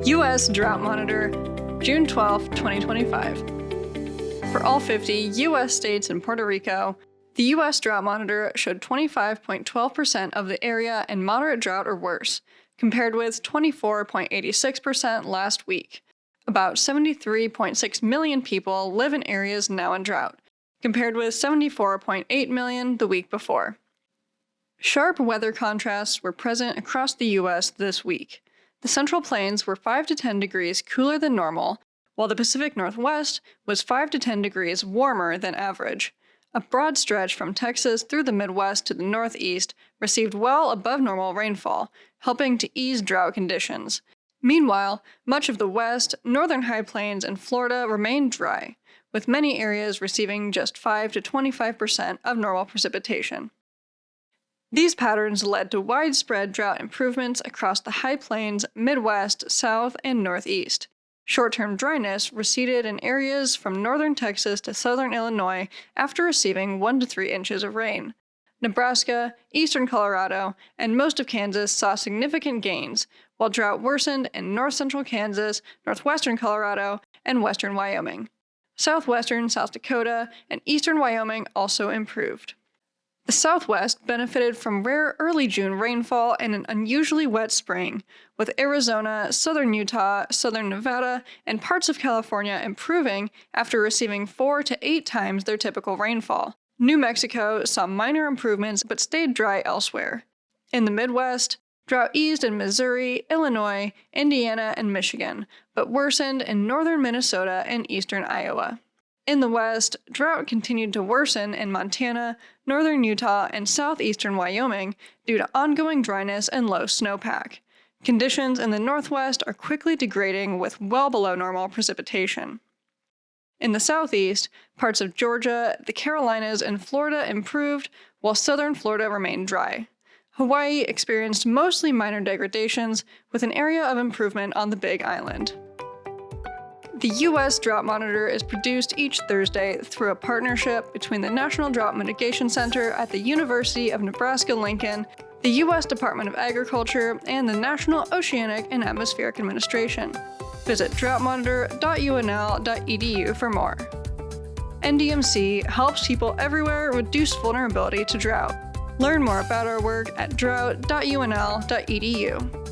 U.S. Drought Monitor, June 12, 2025. For all 50 U.S. states and Puerto Rico, the U.S. Drought Monitor showed 25.12% of the area in moderate drought or worse, compared with 24.86% last week. About 73.6 million people live in areas now in drought, compared with 74.8 million the week before. Sharp weather contrasts were present across the U.S. this week. The Central Plains were 5 to 10 degrees cooler than normal, while the Pacific Northwest was 5 to 10 degrees warmer than average. A broad stretch from Texas through the Midwest to the Northeast received well above normal rainfall, helping to ease drought conditions. Meanwhile, much of the West, northern High Plains, and Florida remained dry, with many areas receiving just 5 to 25% of normal precipitation. These patterns led to widespread drought improvements across the High Plains, Midwest, South, and Northeast. Short-term dryness receded in areas from northern Texas to southern Illinois after receiving 1 to 3 inches of rain. Nebraska, eastern Colorado, and most of Kansas saw significant gains, while drought worsened in north-central Kansas, northwestern Colorado, and western Wyoming. Southwestern South Dakota and eastern Wyoming also improved. The Southwest benefited from rare early June rainfall and an unusually wet spring, with Arizona, southern Utah, southern Nevada, and parts of California improving after receiving 4 to 8 times their typical rainfall. New Mexico saw minor improvements but stayed dry elsewhere. In the Midwest, drought eased in Missouri, Illinois, Indiana, and Michigan, but worsened in northern Minnesota and eastern Iowa. In the West, drought continued to worsen in Montana, northern Utah, and southeastern Wyoming due to ongoing dryness and low snowpack. Conditions in the Northwest are quickly degrading with well below normal precipitation. In the Southeast, parts of Georgia, the Carolinas, and Florida improved, while southern Florida remained dry. Hawaii experienced mostly minor degradations, with an area of improvement on the Big Island. The U.S. Drought Monitor is produced each Thursday through a partnership between the National Drought Mitigation Center at the University of Nebraska-Lincoln, the U.S. Department of Agriculture, and the National Oceanic and Atmospheric Administration. Visit droughtmonitor.unl.edu for more. NDMC helps people everywhere reduce vulnerability to drought. Learn more about our work at drought.unl.edu.